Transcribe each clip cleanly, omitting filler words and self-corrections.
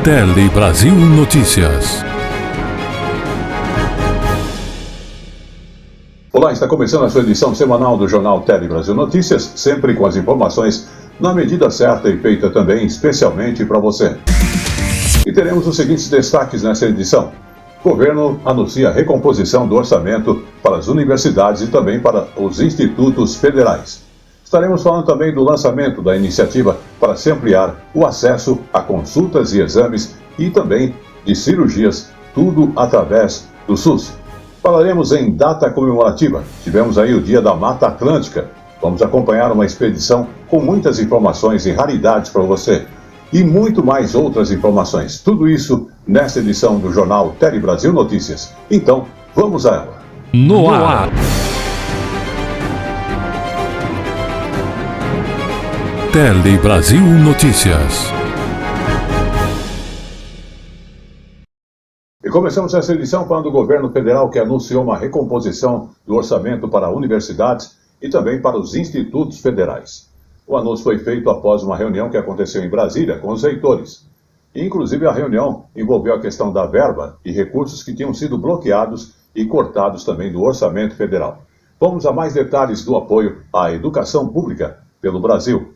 Tele Brasil Notícias. Olá, está começando a sua edição semanal do Jornal Tele Brasil Notícias, sempre com as informações na medida certa e feita também especialmente para você. E teremos os seguintes destaques nessa edição. O governo anuncia a recomposição do orçamento para as universidades e também para os institutos federais. Estaremos falando também do lançamento da iniciativa para se ampliar o acesso a consultas e exames e também de cirurgias, tudo através do SUS. Falaremos em data comemorativa. Tivemos aí o Dia da Mata Atlântica. Vamos acompanhar uma expedição com muitas informações e raridades para você. E muito mais outras informações. Tudo isso nesta edição do Jornal Tele Brasil Notícias. Então, vamos a ela. No ar. Tele Brasil Notícias. E começamos essa edição falando do governo federal que anunciou uma recomposição do orçamento para universidades e também para os institutos federais. O anúncio foi feito após uma reunião que aconteceu em Brasília com os reitores. Inclusive, a reunião envolveu a questão da verba e recursos que tinham sido bloqueados e cortados também do orçamento federal. Vamos a mais detalhes do apoio à educação pública pelo Brasil.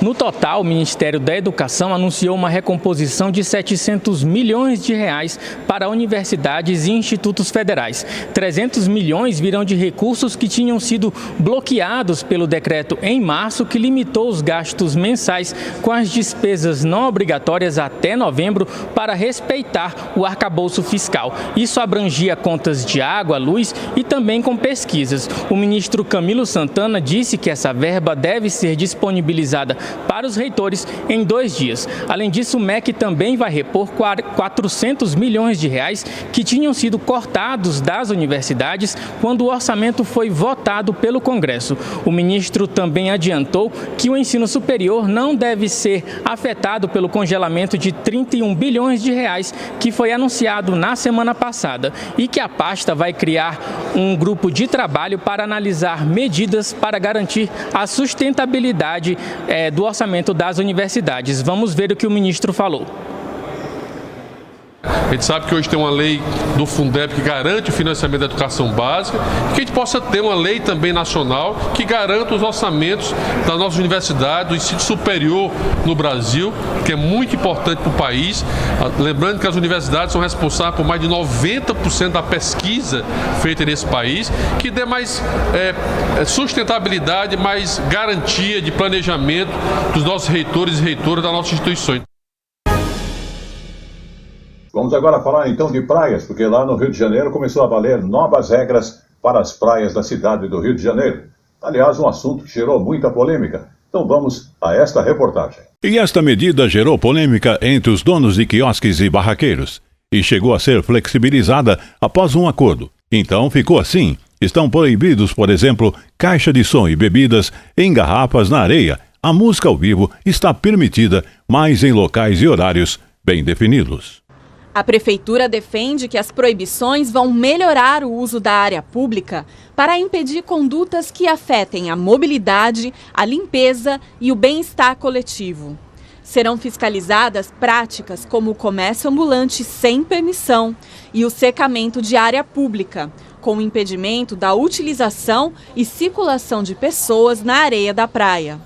No total, o Ministério da Educação anunciou uma recomposição de 700 milhões de reais para universidades e institutos federais. 300 milhões virão de recursos que tinham sido bloqueados pelo decreto em março, que limitou os gastos mensais com as despesas não obrigatórias até novembro para respeitar o arcabouço fiscal. Isso abrangia contas de água, luz e também com pesquisas. O ministro Camilo Santana disse que essa verba deve ser disponibilizada para os reitores em 2 dias. Além disso, o MEC também vai repor 400 milhões de reais que tinham sido cortados das universidades quando o orçamento foi votado pelo Congresso. O ministro também adiantou que o ensino superior não deve ser afetado pelo congelamento de 31 bilhões de reais que foi anunciado na semana passada e que a pasta vai criar um grupo de trabalho para analisar medidas para garantir a sustentabilidade do orçamento das universidades. Vamos ver o que o ministro falou. A gente sabe que hoje tem uma lei do Fundeb que garante o financiamento da educação básica e que a gente possa ter uma lei também nacional que garanta os orçamentos das nossas universidades, do ensino superior no Brasil, que é muito importante para o país. Lembrando que as universidades são responsáveis por mais de 90% da pesquisa feita nesse país, que dê mais sustentabilidade, mais garantia de planejamento dos nossos reitores e reitoras das nossas instituições. Vamos agora falar então de praias, porque lá no Rio de Janeiro começou a valer novas regras para as praias da cidade do Rio de Janeiro. Aliás, um assunto que gerou muita polêmica. Então vamos a esta reportagem. E esta medida gerou polêmica entre os donos de quiosques e barraqueiros. E chegou a ser flexibilizada após um acordo. Então ficou assim. Estão proibidos, por exemplo, caixa de som e bebidas em garrafas na areia. A música ao vivo está permitida, mas em locais e horários bem definidos. A Prefeitura defende que as proibições vão melhorar o uso da área pública para impedir condutas que afetem a mobilidade, a limpeza e o bem-estar coletivo. Serão fiscalizadas práticas como o comércio ambulante sem permissão e o secamento de área pública, com o impedimento da utilização e circulação de pessoas na areia da praia.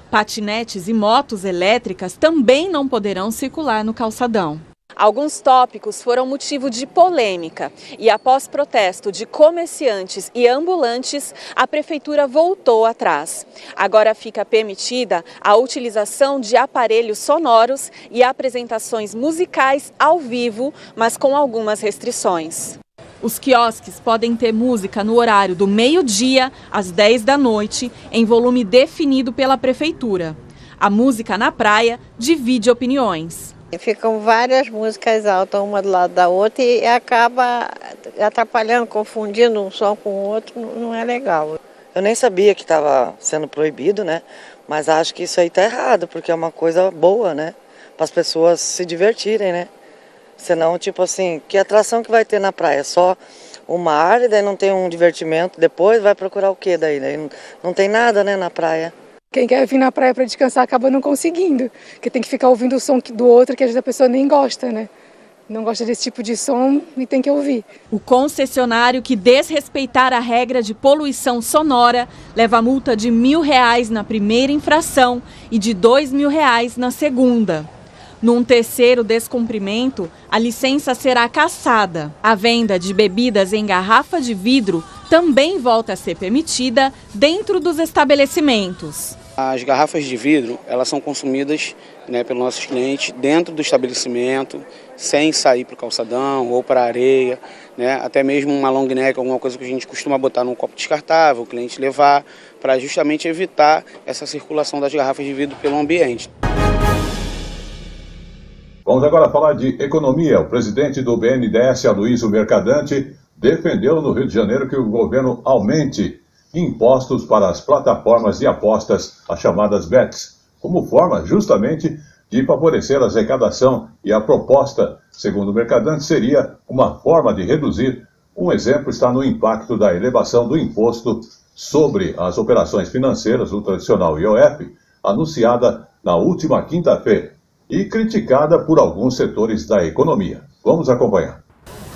Patinetes e motos elétricas também não poderão circular no calçadão. Alguns tópicos foram motivo de polêmica e, após protesto de comerciantes e ambulantes, a Prefeitura voltou atrás. Agora fica permitida a utilização de aparelhos sonoros e apresentações musicais ao vivo, mas com algumas restrições. Os quiosques podem ter música no horário do meio-dia às 10 da noite, em volume definido pela Prefeitura. A música na praia divide opiniões. Ficam várias músicas altas, uma do lado da outra, e acaba atrapalhando, confundindo um som com o outro, não é legal. Eu nem sabia que estava sendo proibido, né? Mas acho que isso aí tá errado, porque é uma coisa boa, né? Para as pessoas se divertirem, né? Senão, tipo assim, que atração que vai ter na praia? Só uma área, daí não tem um divertimento, depois vai procurar o quê daí? Daí não tem nada, né, na praia. Quem quer vir na praia para descansar acaba não conseguindo, porque tem que ficar ouvindo o som do outro, que às vezes a pessoa nem gosta, né? Não gosta desse tipo de som e tem que ouvir. O concessionário que desrespeitar a regra de poluição sonora leva multa de R$1.000 na primeira infração e de R$2.000 na segunda. Num terceiro descumprimento, a licença será cassada. A venda de bebidas em garrafa de vidro também volta a ser permitida dentro dos estabelecimentos. As garrafas de vidro, elas são consumidas, pelos nossos clientes dentro do estabelecimento, sem sair para o calçadão ou para a areia, até mesmo uma long neck, alguma coisa que a gente costuma botar num copo descartável, o cliente levar, para justamente evitar essa circulação das garrafas de vidro pelo ambiente. Vamos agora falar de economia. O presidente do BNDES, Aloysio Mercadante, defendeu no Rio de Janeiro que o governo aumente impostos para as plataformas de apostas, as chamadas bets, como forma justamente de favorecer a arrecadação, e a proposta, segundo o Mercadante, seria uma forma de reduzir. Um exemplo está no impacto da elevação do imposto sobre as operações financeiras, o tradicional IOF, anunciada na última quinta-feira e criticada por alguns setores da economia. Vamos acompanhar.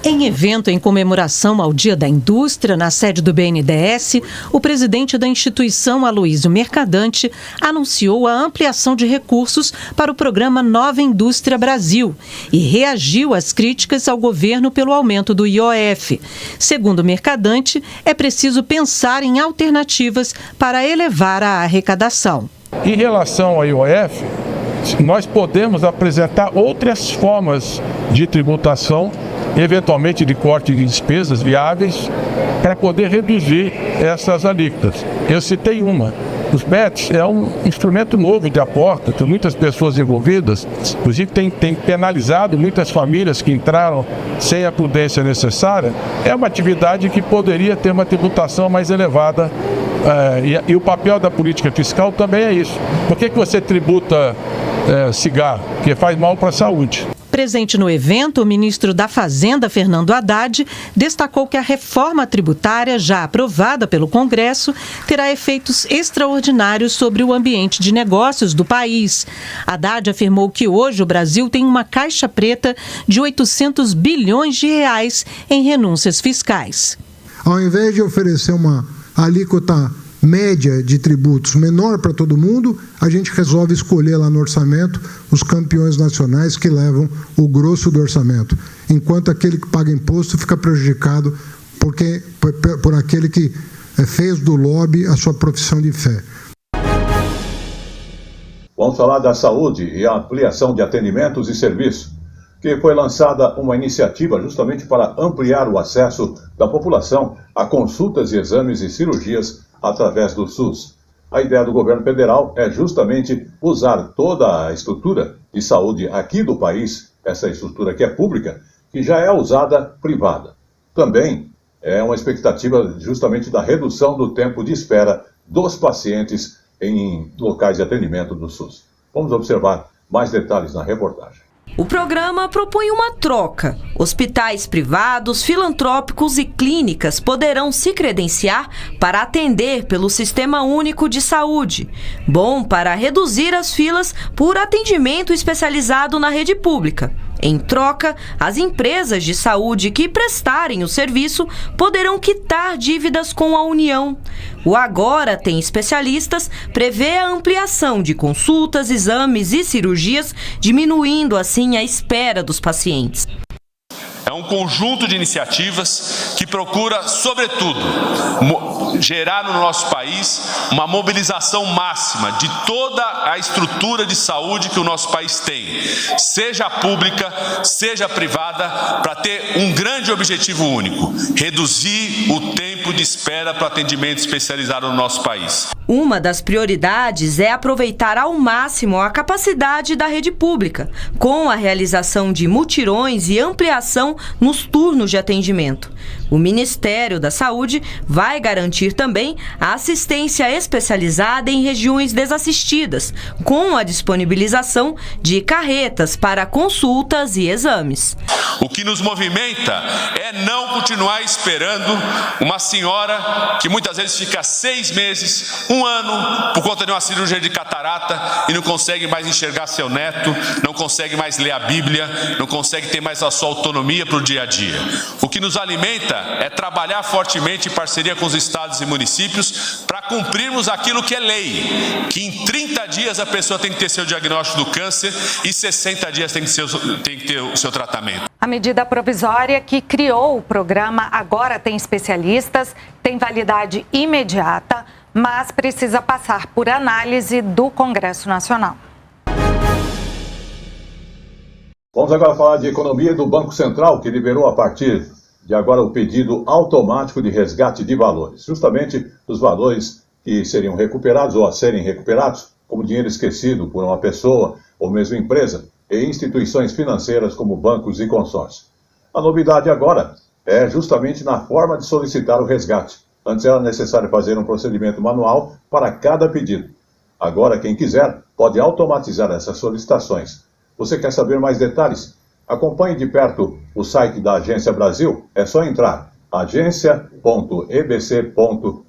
Em evento em comemoração ao Dia da Indústria, na sede do BNDES, o presidente da instituição, Aloysio Mercadante, anunciou a ampliação de recursos para o programa Nova Indústria Brasil e reagiu às críticas ao governo pelo aumento do IOF. Segundo Mercadante, é preciso pensar em alternativas para elevar a arrecadação. Em relação ao IOF, nós podemos apresentar outras formas de tributação, eventualmente de corte de despesas viáveis, para poder reduzir essas alíquotas. Eu citei uma. Os BETs é um instrumento novo de aposta, tem muitas pessoas envolvidas, inclusive tem penalizado muitas famílias que entraram sem a prudência necessária. É uma atividade que poderia ter uma tributação mais elevada. E o papel da política fiscal também é isso. Por que você tributa cigarro? Porque faz mal para a saúde. Presente no evento, o ministro da Fazenda, Fernando Haddad, destacou que a reforma tributária, já aprovada pelo Congresso, terá efeitos extraordinários sobre o ambiente de negócios do país. Haddad afirmou que hoje o Brasil tem uma caixa preta de 800 bilhões de reais em renúncias fiscais. Ao invés de oferecer uma alíquota média de tributos menor para todo mundo, a gente resolve escolher lá no orçamento os campeões nacionais que levam o grosso do orçamento, enquanto aquele que paga imposto fica prejudicado por aquele que fez do lobby a sua profissão de fé. Vamos falar da saúde e a ampliação de atendimentos e serviços, que foi lançada uma iniciativa justamente para ampliar o acesso da população a consultas e exames e cirurgias através do SUS. A ideia do governo federal é justamente usar toda a estrutura de saúde aqui do país, essa estrutura que é pública, que já é usada privada. Também é uma expectativa justamente da redução do tempo de espera dos pacientes em locais de atendimento do SUS. Vamos observar mais detalhes na reportagem. O programa propõe uma troca. Hospitais privados, filantrópicos e clínicas poderão se credenciar para atender pelo Sistema Único de Saúde. Bom para reduzir as filas por atendimento especializado na rede pública. Em troca, as empresas de saúde que prestarem o serviço poderão quitar dívidas com a União. O Agora Tem Especialistas prevê a ampliação de consultas, exames e cirurgias, diminuindo assim a espera dos pacientes. É um conjunto de iniciativas que procura, sobretudo, gerar no nosso país uma mobilização máxima de toda a estrutura de saúde que o nosso país tem, seja pública, seja privada, para ter um grande objetivo único: reduzir o tempo de espera para atendimento especializado no nosso país. Uma das prioridades é aproveitar ao máximo a capacidade da rede pública, com a realização de mutirões e ampliação nos turnos de atendimento. O Ministério da Saúde vai garantir também a assistência especializada em regiões desassistidas, com a disponibilização de carretas para consultas e exames. O que nos movimenta é não continuar esperando uma senhora que muitas vezes fica 6 meses, 1 ano, por conta de uma cirurgia de catarata e não consegue mais enxergar seu neto, não consegue mais ler a Bíblia, não consegue ter mais a sua autonomia para o dia a dia. O que nos alimenta é trabalhar fortemente em parceria com os estados e municípios para cumprirmos aquilo que é lei, que em 30 dias a pessoa tem que ter seu diagnóstico do câncer e 60 dias tem que ter o seu tratamento. A medida provisória que criou o programa agora tem especialistas, tem validade imediata, mas precisa passar por análise do Congresso Nacional. Vamos agora falar de economia do Banco Central, que liberou a partir de agora o pedido automático de resgate de valores, justamente os valores que seriam recuperados ou a serem recuperados, como dinheiro esquecido por uma pessoa ou mesmo empresa, e instituições financeiras como bancos e consórcios. A novidade agora é justamente na forma de solicitar o resgate. Antes era necessário fazer um procedimento manual para cada pedido. Agora, quem quiser pode automatizar essas solicitações. Você quer saber mais detalhes? Acompanhe de perto o site da Agência Brasil. É só entrar agência.ebc.com.br.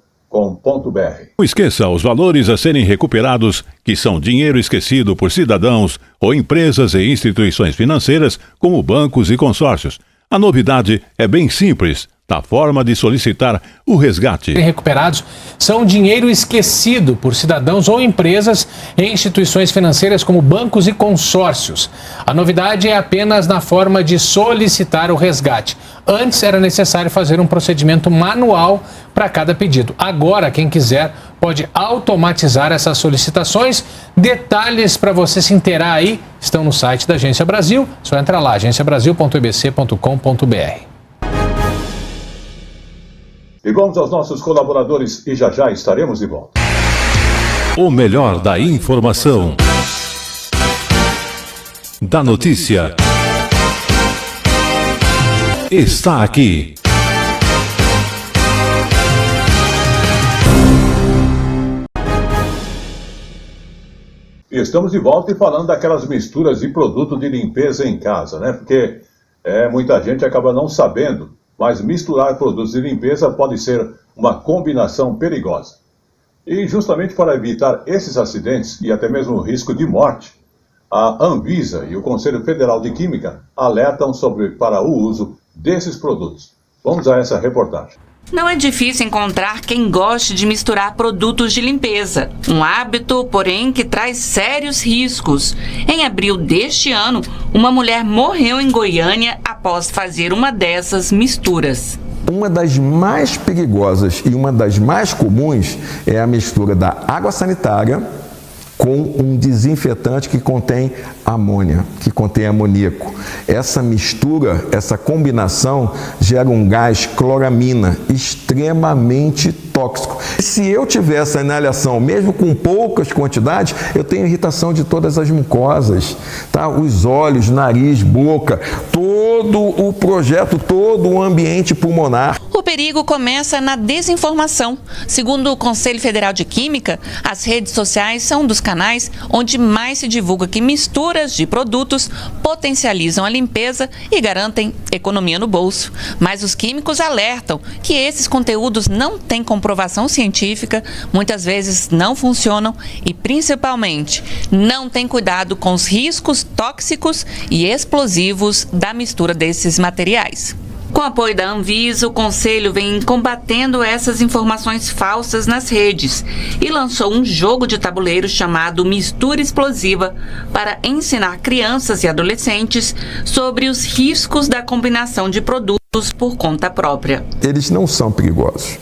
Não esqueça os valores a serem recuperados, que são dinheiro esquecido por cidadãos ou empresas e instituições financeiras, como bancos e consórcios. A novidade é bem simples, na forma de solicitar o resgate. Recuperados são dinheiro esquecido por cidadãos ou empresas e instituições financeiras como bancos e consórcios. A novidade é apenas na forma de solicitar o resgate. Antes era necessário fazer um procedimento manual para cada pedido. Agora, quem quiser pode automatizar essas solicitações. Detalhes para você se inteirar aí estão no site da Agência Brasil. Só entra lá, agenciabrasil.ebc.com.br. E vamos aos nossos colaboradores e já já estaremos de volta. O melhor da informação, da notícia, está aqui. E estamos de volta e falando daquelas misturas de produto de limpeza em casa, né? Porque muita gente acaba não sabendo, mas misturar produtos de limpeza pode ser uma combinação perigosa. E justamente para evitar esses acidentes e até mesmo o risco de morte, a Anvisa e o Conselho Federal de Química alertam para o uso desses produtos. Vamos a essa reportagem. Não é difícil encontrar quem goste de misturar produtos de limpeza. Um hábito, porém, que traz sérios riscos. Em abril deste ano, uma mulher morreu em Goiânia após fazer uma dessas misturas. Uma das mais perigosas e uma das mais comuns é a mistura da água sanitária com um desinfetante que contém amônia, que contém amoníaco. Essa mistura, essa combinação gera um gás cloramina extremamente tóxico. Se eu tiver essa inalação, mesmo com poucas quantidades, eu tenho irritação de todas as mucosas, tá? Os olhos, nariz, boca, todo o projeto, todo o ambiente pulmonar. O perigo começa na desinformação. Segundo o Conselho Federal de Química, as redes sociais são um dos canais onde mais se divulga que misturas de produtos potencializam a limpeza e garantem economia no bolso. Mas os químicos alertam que esses conteúdos não têm comprovação científica, muitas vezes não funcionam e, principalmente, não têm cuidado com os riscos tóxicos e explosivos da mistura desses materiais. Com o apoio da Anvisa, o Conselho vem combatendo essas informações falsas nas redes e lançou um jogo de tabuleiro chamado Mistura Explosiva para ensinar crianças e adolescentes sobre os riscos da combinação de produtos por conta própria. Eles não são perigosos.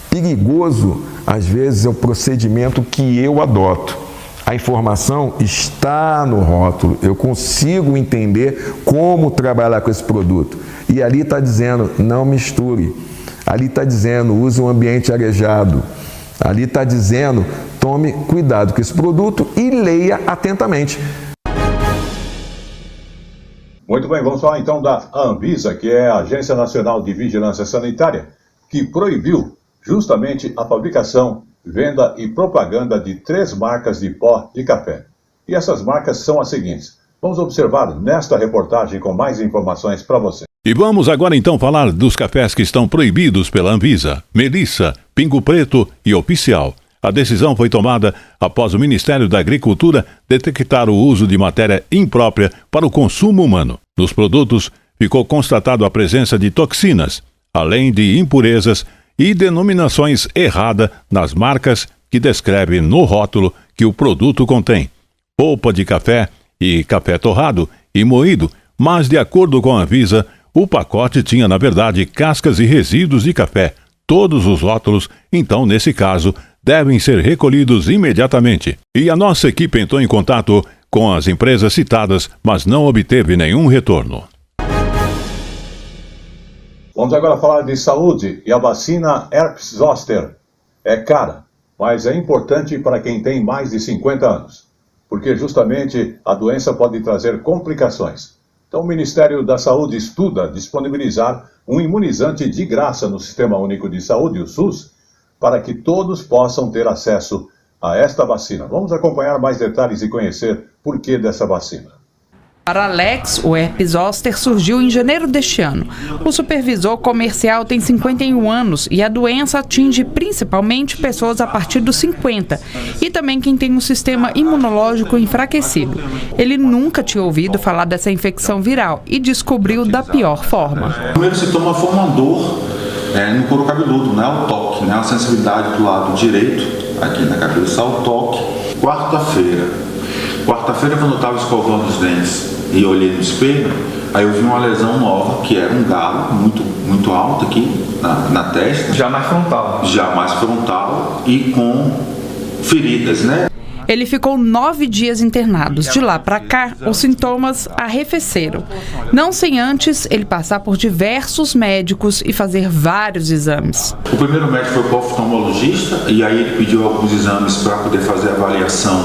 Perigoso, às vezes, é o procedimento que eu adoto. A informação está no rótulo, eu consigo entender como trabalhar com esse produto. E ali está dizendo, não misture. Ali está dizendo, use um ambiente arejado. Ali está dizendo, tome cuidado com esse produto e leia atentamente. Muito bem, vamos falar então da Anvisa, que é a Agência Nacional de Vigilância Sanitária, que proibiu justamente a fabricação, venda e propaganda de 3 marcas de pó de café. E essas marcas são as seguintes. Vamos observar nesta reportagem com mais informações para você. E vamos agora então falar dos cafés que estão proibidos pela Anvisa: Melissa, Pingo Preto e Oficial. A decisão foi tomada após o Ministério da Agricultura detectar o uso de matéria imprópria para o consumo humano. Nos produtos, ficou constatado a presença de toxinas, além de impurezas e denominações erradas nas marcas que descrevem no rótulo que o produto contém polpa de café e café torrado e moído, mas de acordo com a Anvisa, o pacote tinha na verdade cascas e resíduos de café. Todos os rótulos, então nesse caso, devem ser recolhidos imediatamente. E a nossa equipe entrou em contato com as empresas citadas, mas não obteve nenhum retorno. Vamos agora falar de saúde, e a vacina Herpes Zoster é cara, mas é importante para quem tem mais de 50 anos, porque justamente a doença pode trazer complicações. Então o Ministério da Saúde estuda disponibilizar um imunizante de graça no Sistema Único de Saúde, o SUS, para que todos possam ter acesso a esta vacina. Vamos acompanhar mais detalhes e conhecer por que dessa vacina. Para Alex, o herpes zoster surgiu em janeiro deste ano. O supervisor comercial tem 51 anos e a doença atinge principalmente pessoas a partir dos 50 e também quem tem um sistema imunológico enfraquecido. Ele nunca tinha ouvido falar dessa infecção viral e descobriu da pior forma. O primeiro sintoma foi uma dor no couro cabeludo, né? O toque, né? A sensibilidade do lado direito, aqui na cabeça, ao toque. Quarta-feira, quando eu estava escovando os dentes e olhei no espelho, aí eu vi uma lesão nova, que era um galo muito alto aqui na testa. Já mais frontal e com feridas, né? Ele ficou 9 dias internado. De lá para cá, os sintomas arrefeceram. Não sem antes ele passar por diversos médicos e fazer vários exames. O primeiro médico foi o oftalmologista, e aí ele pediu alguns exames para poder fazer a avaliação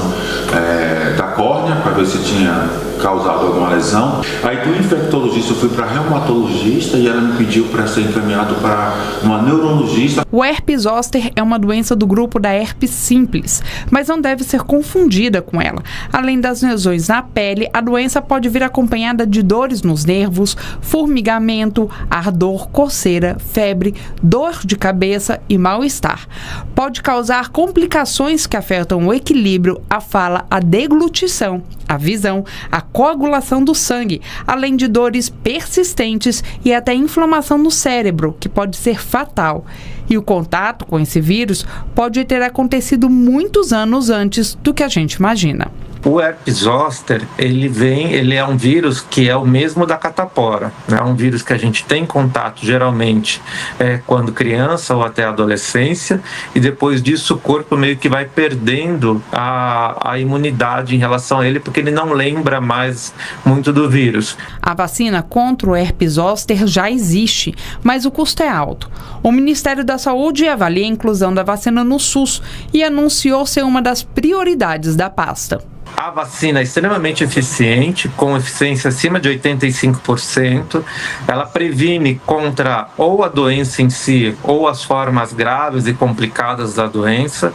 da córnea, para ver se tinha causado alguma lesão. Aí do infectologista eu fui para reumatologista e ela me pediu para ser encaminhado para uma neurologista. O herpes zoster é uma doença do grupo da herpes simples, mas não deve ser confundida com ela. Além das lesões na pele, a doença pode vir acompanhada de dores nos nervos, formigamento, ardor, coceira, febre, dor de cabeça e mal-estar. Pode causar complicações que afetam o equilíbrio, a fala, a deglutição, a visão, a coagulação do sangue, além de dores persistentes e até inflamação no cérebro, que pode ser fatal. E o contato com esse vírus pode ter acontecido muitos anos antes do que a gente imagina. O herpes zoster, ele é um vírus que é o mesmo da catapora, né? É um vírus que a gente tem contato geralmente quando criança ou até adolescência, e depois disso o corpo meio que vai perdendo a imunidade em relação a ele, porque ele não lembra mais muito do vírus. A vacina contra o herpes zoster já existe, mas o custo é alto. O Ministério da Saúde avalia a inclusão da vacina no SUS e anunciou ser uma das prioridades da pasta. A vacina é extremamente eficiente, com eficiência acima de 85%. Ela previne contra ou a doença em si ou as formas graves e complicadas da doença.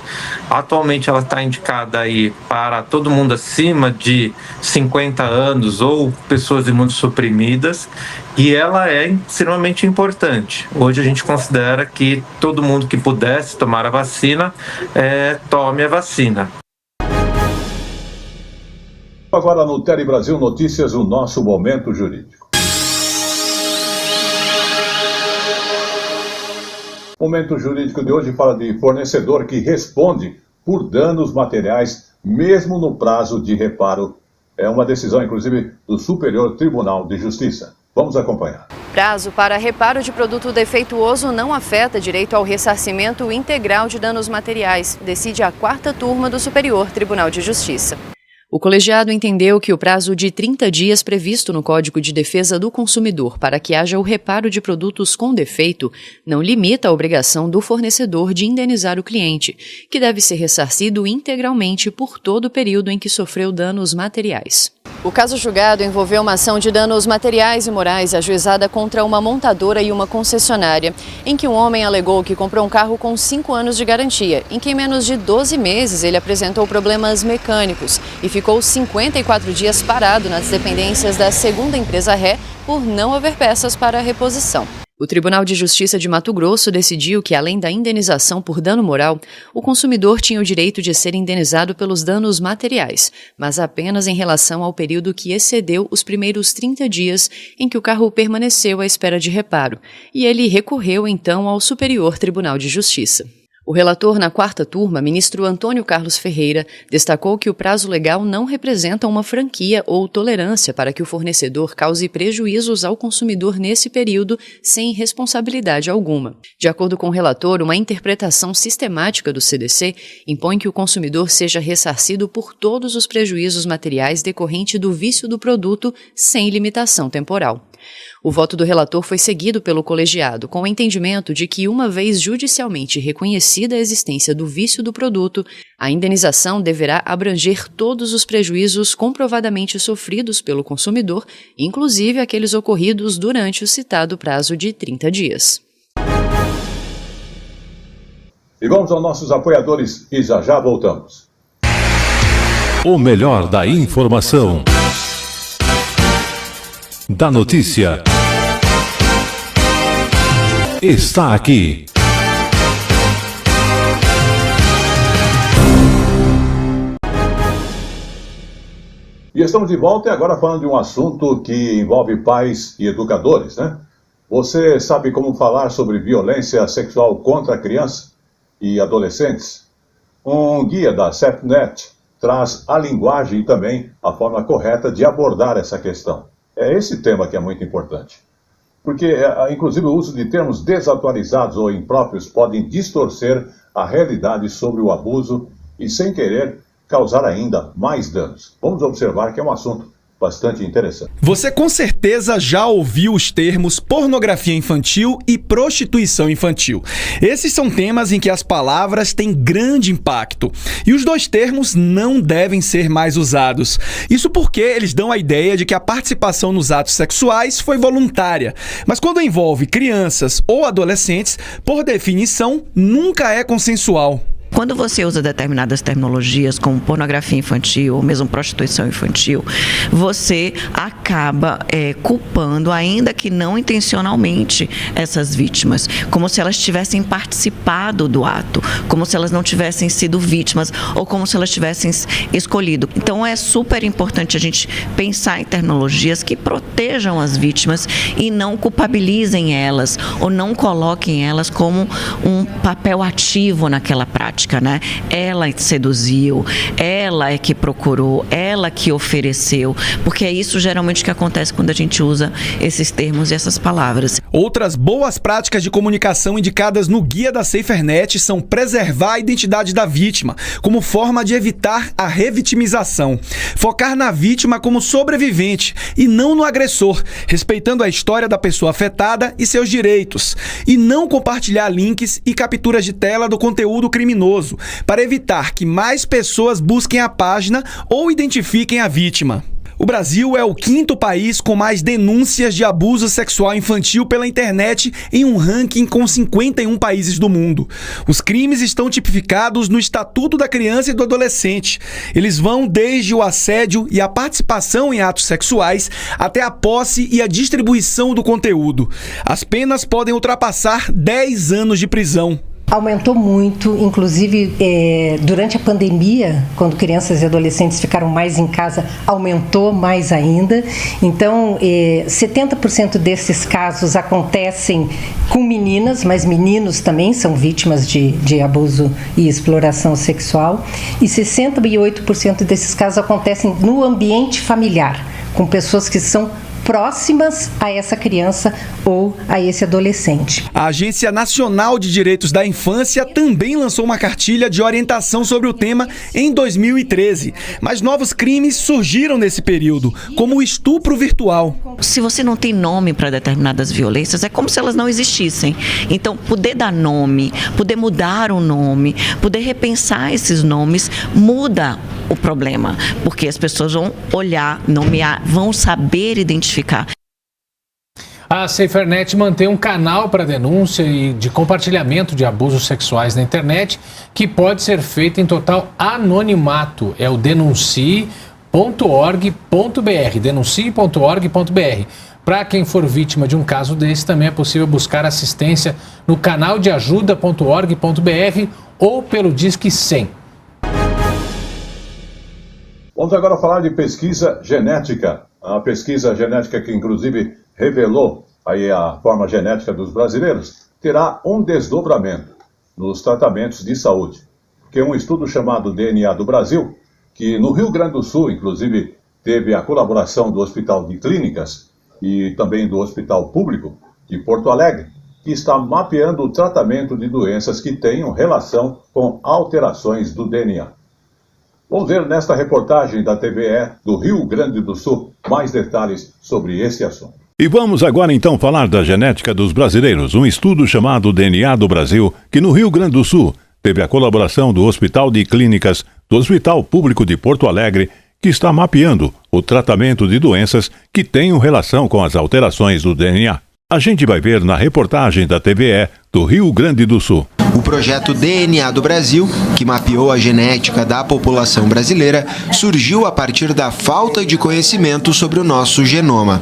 Atualmente ela está indicada aí para todo mundo acima de 50 anos ou pessoas imunossuprimidas, e ela é extremamente importante. Hoje a gente considera que todo mundo que pudesse tomar a vacina, tome a vacina. Agora no Tele Brasil Notícias, o nosso Momento Jurídico. O Momento Jurídico de hoje fala de fornecedor que responde por danos materiais, mesmo no prazo de reparo. É uma decisão, inclusive, do Superior Tribunal de Justiça. Vamos acompanhar. Prazo para reparo de produto defeituoso não afeta direito ao ressarcimento integral de danos materiais, decide a 4ª turma do Superior Tribunal de Justiça. O colegiado entendeu que o prazo de 30 dias previsto no Código de Defesa do Consumidor para que haja o reparo de produtos com defeito não limita a obrigação do fornecedor de indenizar o cliente, que deve ser ressarcido integralmente por todo o período em que sofreu danos materiais. O caso julgado envolveu uma ação de danos materiais e morais ajuizada contra uma montadora e uma concessionária, em que um homem alegou que comprou um carro com 5 anos de garantia, em que em menos de 12 meses ele apresentou problemas mecânicos e ficou 54 dias parado nas dependências da segunda empresa ré por não haver peças para reposição. O Tribunal de Justiça de Mato Grosso decidiu que, além da indenização por dano moral, o consumidor tinha o direito de ser indenizado pelos danos materiais, mas apenas em relação ao período que excedeu os primeiros 30 dias em que o carro permaneceu à espera de reparo, e ele recorreu então ao Superior Tribunal de Justiça. O relator na 4ª turma, ministro Antônio Carlos Ferreira, destacou que o prazo legal não representa uma franquia ou tolerância para que o fornecedor cause prejuízos ao consumidor nesse período sem responsabilidade alguma. De acordo com o relator, uma interpretação sistemática do CDC impõe que o consumidor seja ressarcido por todos os prejuízos materiais decorrentes do vício do produto sem limitação temporal. O voto do relator foi seguido pelo colegiado, com o entendimento de que, uma vez judicialmente reconhecida a existência do vício do produto, a indenização deverá abranger todos os prejuízos comprovadamente sofridos pelo consumidor, inclusive aqueles ocorridos durante o citado prazo de 30 dias. E vamos aos nossos apoiadores e já voltamos. O melhor da informação. Da notícia. Está aqui. E estamos de volta e agora falando de um assunto que envolve pais e educadores, né? Você sabe como falar sobre violência sexual contra crianças e adolescentes? Um guia da CEPNET traz a linguagem e também a forma correta de abordar essa questão. É esse tema que é muito importante. Porque, inclusive, o uso de termos desatualizados ou impróprios podem distorcer a realidade sobre o abuso e, sem querer, causar ainda mais danos. Vamos observar que é um assunto bastante interessante. Você com certeza já ouviu os termos pornografia infantil e prostituição infantil. Esses são temas em que as palavras têm grande impacto. E os dois termos não devem ser mais usados. Isso porque eles dão a ideia de que a participação nos atos sexuais foi voluntária. Mas quando envolve crianças ou adolescentes, por definição, nunca é consensual. Quando você usa determinadas terminologias como pornografia infantil ou mesmo prostituição infantil, você acaba culpando, ainda que não intencionalmente, essas vítimas, como se elas tivessem participado do ato, como se elas não tivessem sido vítimas ou como se elas tivessem escolhido. Então é super importante a gente pensar em terminologias que protejam as vítimas e não culpabilizem elas ou não coloquem elas como um papel ativo naquela prática. Né? Ela seduziu, ela é que procurou, ela que ofereceu, porque é isso geralmente que acontece quando a gente usa esses termos e essas palavras. Outras boas práticas de comunicação indicadas no guia da SaferNet são preservar a identidade da vítima, como forma de evitar a revitimização, focar na vítima como sobrevivente e não no agressor, respeitando a história da pessoa afetada e seus direitos, e não compartilhar links e capturas de tela do conteúdo criminoso, para evitar que mais pessoas busquem a página ou identifiquem a vítima. O Brasil é o 5º país com mais denúncias de abuso sexual infantil pela internet em um ranking com 51 países do mundo. Os crimes estão tipificados no Estatuto da Criança e do Adolescente. Eles vão desde o assédio e a participação em atos sexuais até a posse e a distribuição do conteúdo. As penas podem ultrapassar 10 anos de prisão. Aumentou muito, inclusive durante a pandemia, quando crianças e adolescentes ficaram mais em casa, aumentou mais ainda. Então, 70% desses casos acontecem com meninas, mas meninos também são vítimas de abuso e exploração sexual. E 68% desses casos acontecem no ambiente familiar, com pessoas que são próximas a essa criança ou a esse adolescente. A Agência Nacional de Direitos da Infância também lançou uma cartilha de orientação sobre o tema em 2013, mas novos crimes surgiram nesse período, como o estupro virtual. Se você não tem nome para determinadas violências, é como se elas não existissem. Então, poder dar nome, poder mudar o nome, poder repensar esses nomes, muda o problema, porque as pessoas vão olhar, nomear, vão saber identificar. A SaferNet mantém um canal para denúncia e de compartilhamento de abusos sexuais na internet que pode ser feito em total anonimato. É o denuncie.org.br, denuncie.org.br. Para quem for vítima de um caso desse, também é possível buscar assistência no canal de ajuda.org.br ou pelo Disque 100. Vamos agora falar de pesquisa genética. A pesquisa genética que, inclusive, revelou aí a forma genética dos brasileiros, terá um desdobramento nos tratamentos de saúde. Que um estudo chamado DNA do Brasil, que no Rio Grande do Sul, inclusive, teve a colaboração do Hospital de Clínicas e também do Hospital Público de Porto Alegre, que está mapeando o tratamento de doenças que tenham relação com alterações do DNA. Vamos ver nesta reportagem da TVE do Rio Grande do Sul mais detalhes sobre esse assunto. E vamos agora então falar da genética dos brasileiros, um estudo chamado DNA do Brasil, que no Rio Grande do Sul teve a colaboração do Hospital de Clínicas do Hospital Público de Porto Alegre, que está mapeando o tratamento de doenças que tenham relação com as alterações do DNA. A gente vai ver na reportagem da TVE do Rio Grande do Sul. O projeto DNA do Brasil, que mapeou a genética da população brasileira, surgiu a partir da falta de conhecimento sobre o nosso genoma.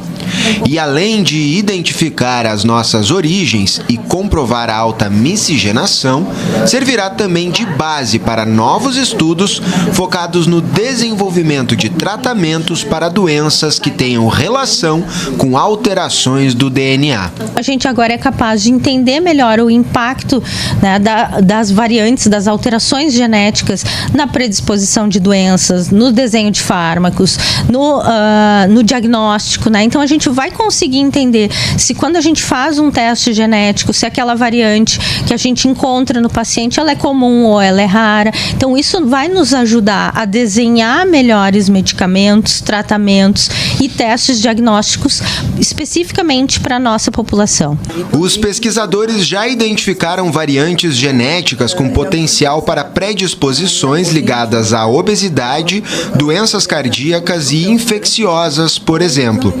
E além de identificar as nossas origens e comprovar a alta miscigenação, servirá também de base para novos estudos focados no desenvolvimento de tratamentos para doenças que tenham relação com alterações do DNA. A gente agora é capaz de entender melhor o impacto, né, das variantes, das alterações genéticas na predisposição de doenças, no desenho de fármacos, no diagnóstico, né? Então a gente vai conseguir entender se quando a gente faz um teste genético, se aquela variante que a gente encontra no paciente, ela é comum ou ela é rara. Então isso vai nos ajudar a desenhar melhores medicamentos, tratamentos e testes diagnósticos especificamente para a nossa população. Os pesquisadores já identificaram variantes genéticas com potencial para predisposições ligadas à obesidade, doenças cardíacas e infecciosas, por exemplo.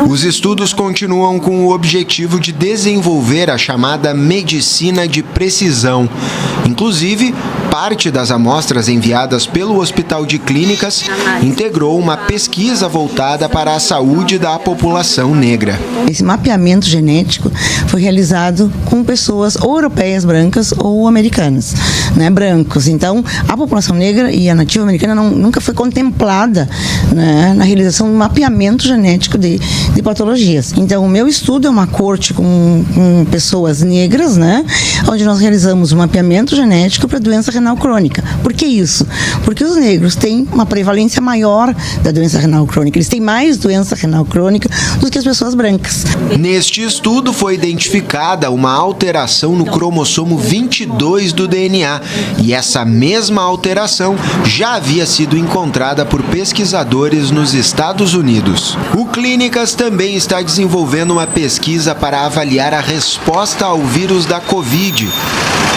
Os estudos continuam com o objetivo de desenvolver a chamada medicina de precisão. Inclusive, parte das amostras enviadas pelo Hospital de Clínicas integrou uma pesquisa voltada para a saúde da população negra. Esse mapeamento genético foi realizado com pessoas ou europeias brancas ou americanas, né, brancos. Então, a população negra e a nativa americana nunca foi contemplada, né, na realização de um mapeamento genético de patologias. Então, o meu estudo é uma corte com pessoas negras, né, onde nós realizamos um mapeamento genético para doença renal crônica. Por que isso? Porque os negros têm uma prevalência maior da doença renal crônica. Eles têm mais doença renal crônica do que as pessoas brancas. Neste estudo foi identificada uma alteração no cromossomo 22 do DNA e essa mesma alteração já havia sido encontrada por pesquisadores nos Estados Unidos. O Clínicas também está desenvolvendo uma pesquisa para avaliar a resposta ao vírus da Covid.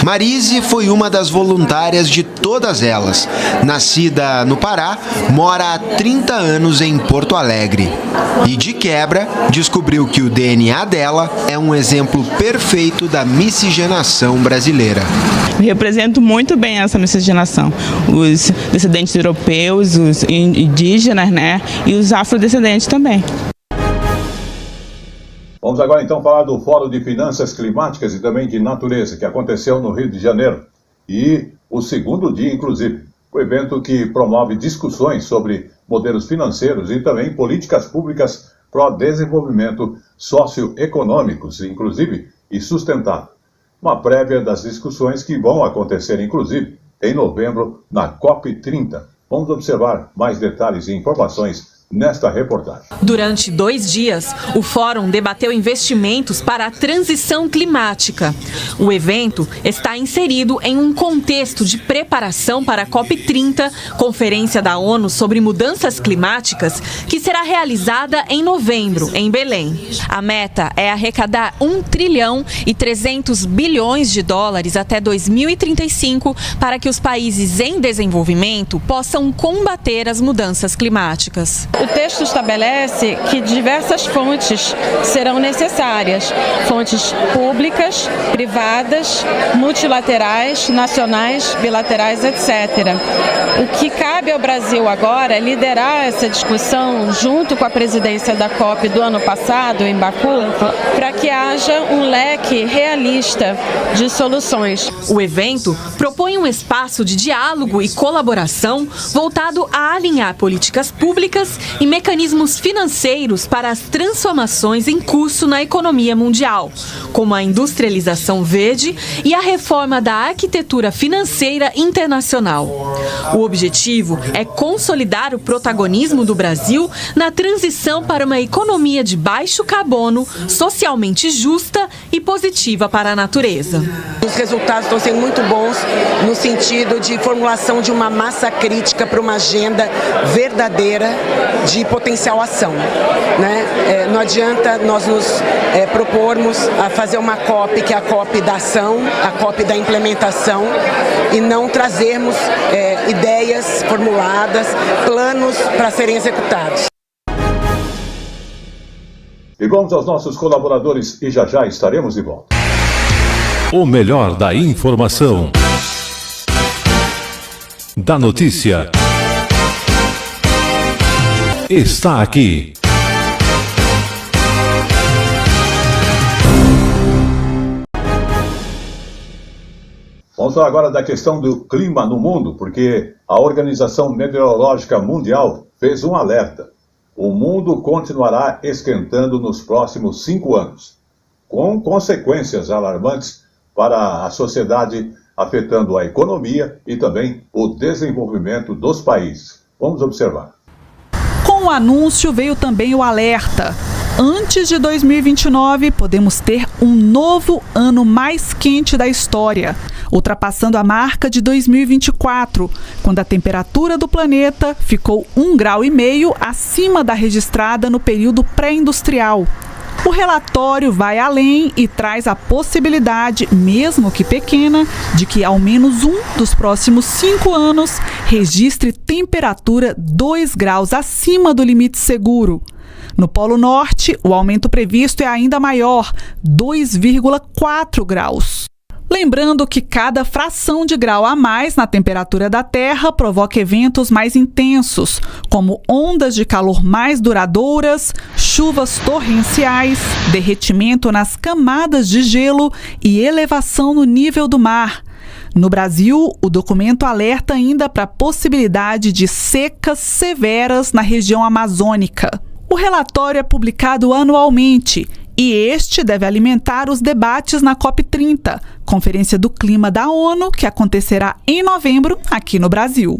Marise foi uma das voluntárias de todas elas. Nascida no Pará, mora há 30 anos em Porto Alegre. E de quebra, descobriu que o DNA dela é um exemplo perfeito da miscigenação brasileira. Eu represento muito bem essa miscigenação. Os descendentes europeus, os indígenas, né? E os afrodescendentes também. Vamos agora então falar do Fórum de Finanças Climáticas e também de Natureza, que aconteceu no Rio de Janeiro. E o segundo dia, inclusive, o evento que promove discussões sobre modelos financeiros e também políticas públicas para o desenvolvimento socioeconômicos, inclusive, e sustentável. Uma prévia das discussões que vão acontecer, inclusive, em novembro, na COP30. Vamos observar mais detalhes e informações nesta reportagem. Durante 2 dias, o fórum debateu investimentos para a transição climática. O evento está inserido em um contexto de preparação para a COP30, Conferência da ONU sobre Mudanças Climáticas, que será realizada em novembro, em Belém. A meta é arrecadar 1 trilhão e 300 bilhões de dólares até 2035 para que os países em desenvolvimento possam combater as mudanças climáticas. O texto estabelece que diversas fontes serão necessárias, fontes públicas, privadas, multilaterais, nacionais, bilaterais, etc. O que cabe ao Brasil agora é liderar essa discussão junto com a presidência da COP do ano passado, em Baku, para que haja um leque realista de soluções. O evento propõe um espaço de diálogo e colaboração voltado a alinhar políticas públicas e mecanismos financeiros para as transformações em curso na economia mundial, como a industrialização verde e a reforma da arquitetura financeira internacional. O objetivo é consolidar o protagonismo do Brasil na transição para uma economia de baixo carbono, socialmente justa e positiva para a natureza. Os resultados estão sendo muito bons no sentido de formulação de uma massa crítica para uma agenda verdadeira de potencial ação, né? Não adianta nós nos propormos a fazer uma COP que é a COP da ação, a COP da implementação, e não trazermos ideias formuladas, planos para serem executados. E vamos aos nossos colaboradores e já estaremos de volta. O melhor da informação. Da notícia. Está aqui. Vamos falar agora da questão do clima no mundo, porque a Organização Meteorológica Mundial fez um alerta. O mundo continuará esquentando nos próximos 5 anos, com consequências alarmantes para a sociedade, afetando a economia e também o desenvolvimento dos países. Vamos observar. Com o anúncio veio também o alerta. Antes de 2029, podemos ter um novo ano mais quente da história, ultrapassando a marca de 2024, quando a temperatura do planeta ficou 1,5 graus acima da registrada no período pré-industrial. O relatório vai além e traz a possibilidade, mesmo que pequena, de que ao menos um dos próximos 5 anos registre temperatura 2 graus acima do limite seguro. No Polo Norte, o aumento previsto é ainda maior, 2,4 graus. Lembrando que cada fração de grau a mais na temperatura da Terra provoca eventos mais intensos, como ondas de calor mais duradouras, chuvas torrenciais, derretimento nas camadas de gelo e elevação no nível do mar. No Brasil, o documento alerta ainda para a possibilidade de secas severas na região amazônica. O relatório é publicado anualmente e este deve alimentar os debates na COP30, Conferência do Clima da ONU, que acontecerá em novembro aqui no Brasil.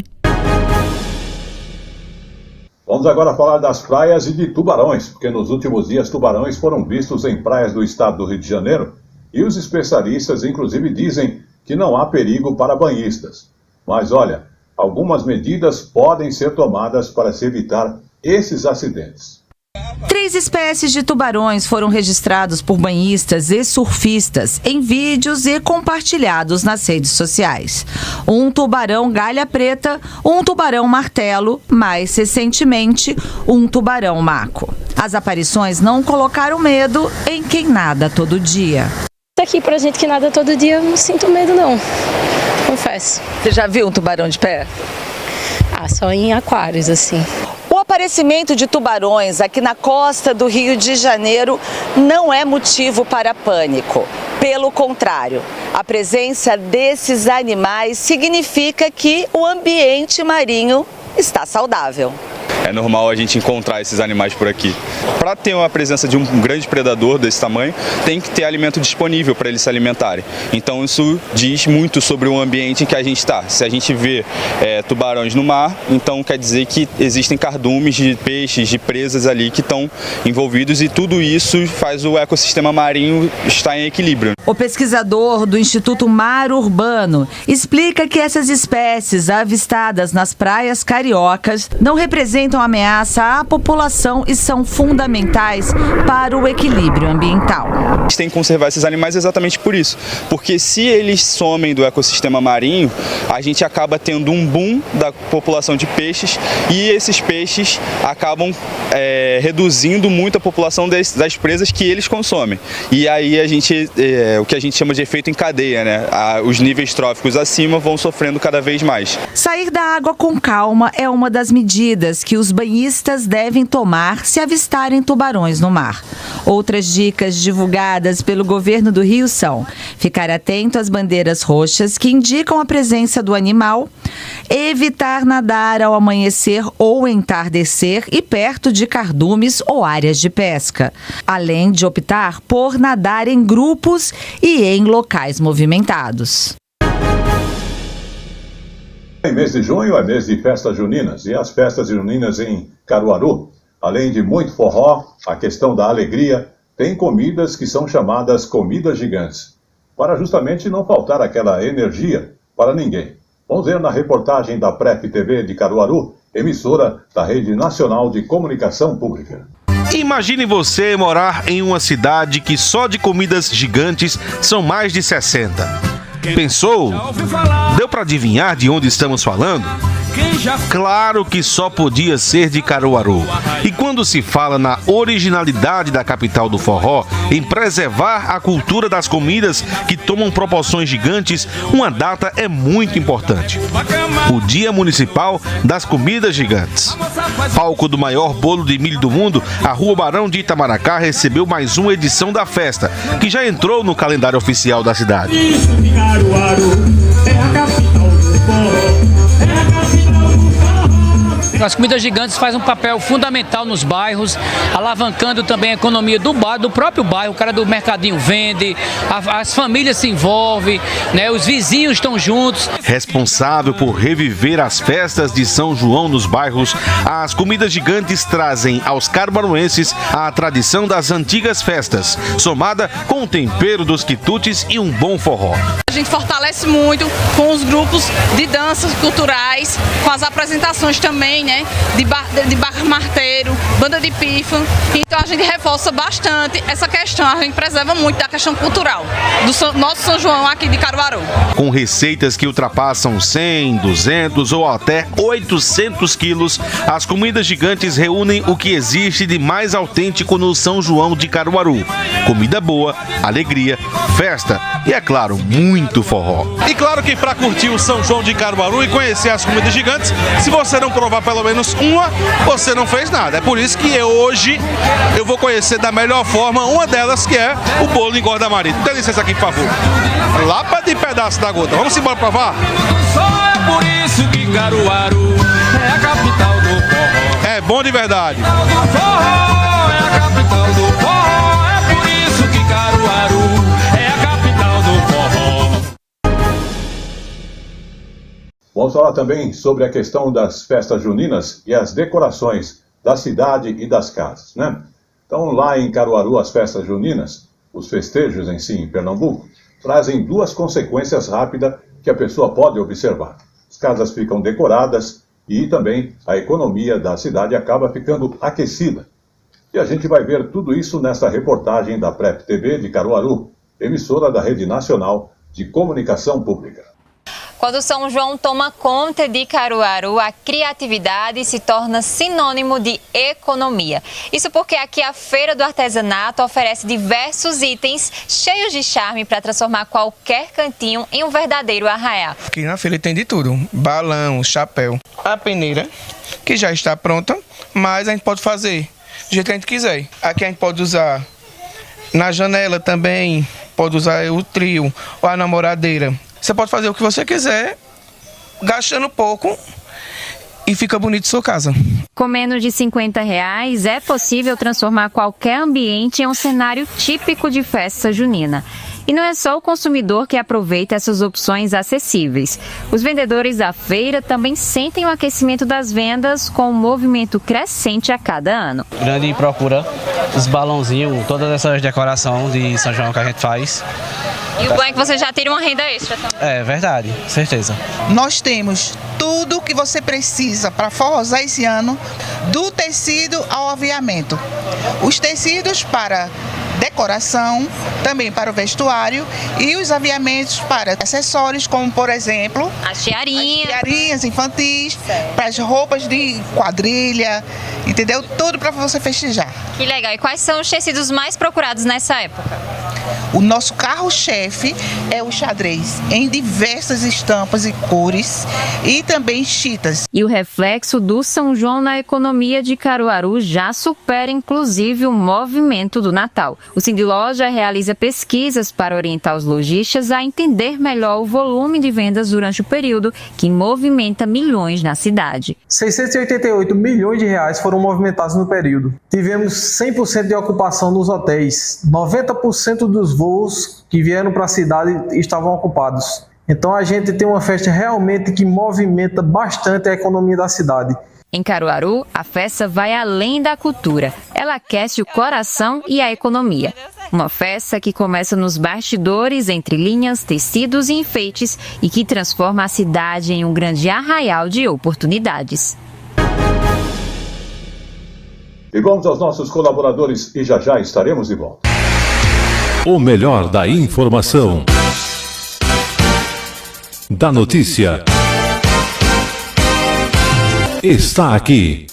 Vamos agora falar das praias e de tubarões, porque nos últimos dias tubarões foram vistos em praias do estado do Rio de Janeiro e os especialistas inclusive dizem que não há perigo para banhistas. Mas olha, algumas medidas podem ser tomadas para se evitar esses acidentes. 3 espécies de tubarões foram registrados por banhistas e surfistas em vídeos e compartilhados nas redes sociais. Um tubarão galha preta, um tubarão martelo, mais recentemente, um tubarão maco. As aparições não colocaram medo em quem nada todo dia. Aqui pra gente que nada todo dia, eu não sinto medo não, confesso. Você já viu um tubarão de pé? Ah, só em aquários, assim. O aparecimento de tubarões aqui na costa do Rio de Janeiro não é motivo para pânico. Pelo contrário, a presença desses animais significa que o ambiente marinho está saudável. é normal a gente encontrar esses animais por aqui. Para ter uma presença de um grande predador desse tamanho, tem que ter alimento disponível para eles se alimentarem. Então isso diz muito sobre o ambiente em que a gente está. Se a gente vê tubarões no mar, então quer dizer que existem cardumes de peixes, de presas ali que estão envolvidos, e tudo isso faz o ecossistema marinho estar em equilíbrio. O pesquisador do Instituto Mar Urbano explica que essas espécies avistadas nas praias cariocas não representam ameaça à população e são fundamentais para o equilíbrio ambiental. A gente tem que conservar esses animais exatamente por isso, porque se eles somem do ecossistema marinho, a gente acaba tendo um boom da população de peixes, e esses peixes acabam reduzindo muito a população das presas que eles consomem. E aí o que a gente chama de efeito em cadeia, né? Os níveis tróficos acima vão sofrendo cada vez mais. Sair da água com calma é uma das medidas que os banhistas devem tomar se avistarem tubarões no mar. Outras dicas divulgadas pelo governo do Rio são: ficar atento às bandeiras roxas que indicam a presença do animal, evitar nadar ao amanhecer ou entardecer e perto de cardumes ou áreas de pesca, além de optar por nadar em grupos e em locais movimentados. Em mês de junho é mês de festas juninas, e as festas juninas em Caruaru, além de muito forró, a questão da alegria, tem comidas que são chamadas comidas gigantes, para justamente não faltar aquela energia para ninguém. Vamos ver na reportagem da Prep TV de Caruaru, emissora da Rede Nacional de Comunicação Pública. Imagine você morar em uma cidade que só de comidas gigantes são mais de 60. Pensou? Deu para adivinhar de onde estamos falando? Claro que só podia ser de Caruaru. E quando se fala na originalidade da capital do forró, em preservar a cultura das comidas que tomam proporções gigantes, uma data é muito importante: o Dia Municipal das Comidas Gigantes. Palco do maior bolo de milho do mundo, a Rua Barão de Itamaracá recebeu mais uma edição da festa, que já entrou no calendário oficial da cidade. Caruaru é a capital do forró. As comidas gigantes fazem um papel fundamental nos bairros, alavancando também a economia do bairro, do próprio bairro. O cara do mercadinho vende, as famílias se envolvem, né? Os vizinhos estão juntos. Responsável por reviver as festas de São João nos bairros, as comidas gigantes trazem aos caruaruenses a tradição das antigas festas, somada com o tempero dos quitutes e um bom forró. A gente fortalece muito com os grupos de danças culturais, com as apresentações também, né? De barra marteiro, banda de pifa. Então a gente reforça bastante essa questão, a gente preserva muito da questão cultural do nosso São João aqui de Caruaru. Com receitas que ultrapassam 100, 200 ou até 800 quilos, as comidas gigantes reúnem o que existe de mais autêntico no São João de Caruaru: comida boa, alegria, festa e, é claro, muito forró. E claro que para curtir o São João de Caruaru e conhecer as comidas gigantes, se você não provar pelo menos uma, você não fez nada. É por isso que hoje eu vou conhecer da melhor forma uma delas, que é o bolo engorda marido. Dê licença aqui, por favor. Lapa de pedaço da gota. Vamos embora provar? Só é por isso que Caruaru é a capital do forró. É bom de verdade. Forró é a capital do forró. É por isso que Caruaru é a capital do forró. Vamos falar também sobre a questão das festas juninas e as decorações da cidade e das casas, né? Então, lá em Caruaru, as festas juninas, os festejos em si, em Pernambuco, trazem duas consequências rápidas que a pessoa pode observar. As casas ficam decoradas e também a economia da cidade acaba ficando aquecida. E a gente vai ver tudo isso nesta reportagem da Prep TV de Caruaru, emissora da Rede Nacional de Comunicação Pública. Quando São João toma conta de Caruaru, a criatividade se torna sinônimo de economia. Isso porque aqui a Feira do Artesanato oferece diversos itens cheios de charme para transformar qualquer cantinho em um verdadeiro arraial. Aqui na feira tem de tudo: balão, chapéu, a peneira, que já está pronta, mas a gente pode fazer do jeito que a gente quiser. Aqui a gente pode usar na janela também, pode usar o trio ou a namoradeira. Você pode fazer o que você quiser, gastando pouco e fica bonito sua casa. Com menos de R$50 é possível transformar qualquer ambiente em um cenário típico de festa junina. E não é só o consumidor que aproveita essas opções acessíveis. Os vendedores da feira também sentem o aquecimento das vendas com um movimento crescente a cada ano. Grande procura, os balãozinhos, todas essas decorações de São João que a gente faz. E o bom é que você já tira uma renda extra também. É verdade, certeza. Nós temos tudo que você precisa para forrosar esse ano, do tecido ao aviamento. Os tecidos para decoração, também para o vestuário e os aviamentos para acessórios, como por exemplo as tiarinhas infantis, para as roupas de quadrilha, entendeu? Tudo para você festejar. Que legal. E quais são os tecidos mais procurados nessa época? O nosso carro-chefe é o xadrez, em diversas estampas e cores, e também chitas. E o reflexo do São João na economia de Caruaru já supera inclusive o movimento do Natal. O Sindiloja realiza pesquisas para orientar os lojistas a entender melhor o volume de vendas durante o período que movimenta milhões na cidade. 688 milhões de reais foram movimentados no período. Tivemos 100% de ocupação nos hotéis. 90% dos voos que vieram para a cidade estavam ocupados. Então a gente tem uma festa realmente que movimenta bastante a economia da cidade. Em Caruaru, a festa vai além da cultura. Ela aquece o coração e a economia. Uma festa que começa nos bastidores, entre linhas, tecidos e enfeites e que transforma a cidade em um grande arraial de oportunidades. E vamos aos nossos colaboradores e já estaremos de volta. O melhor da informação, da notícia, está aqui.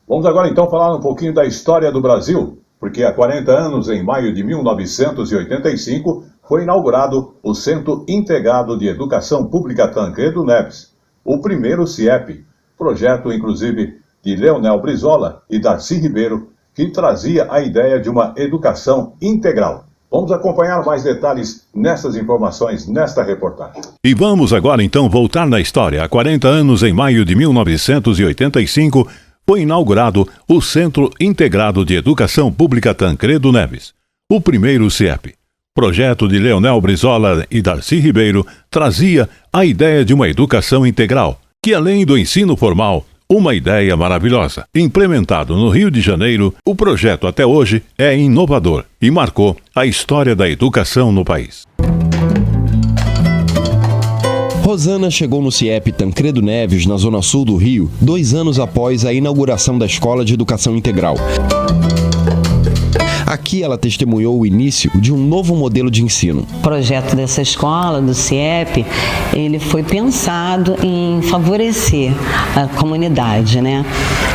Vamos agora então falar um pouquinho da história do Brasil, porque há 40 anos, em maio de 1985, foi inaugurado o Centro Integrado de Educação Pública Tancredo Neves, o primeiro CIEP, projeto inclusive de Leonel Brizola e Darcy Ribeiro, que trazia a ideia de uma educação integral. Vamos acompanhar mais detalhes nessas informações, nesta reportagem. E vamos agora então voltar na história. Há 40 anos, em maio de 1985, foi inaugurado o Centro Integrado de Educação Pública Tancredo Neves, o primeiro CIEP. Projeto de Leonel Brizola e Darcy Ribeiro trazia a ideia de uma educação integral, que além do ensino formal, uma ideia maravilhosa. Implementado no Rio de Janeiro, o projeto até hoje é inovador e marcou a história da educação no país. Rosana chegou no CIEP Tancredo Neves, na zona sul do Rio, 2 anos após a inauguração da Escola de Educação Integral. Aqui ela testemunhou o início de um novo modelo de ensino. O projeto dessa escola, do CIEP, ele foi pensado em favorecer a comunidade, né?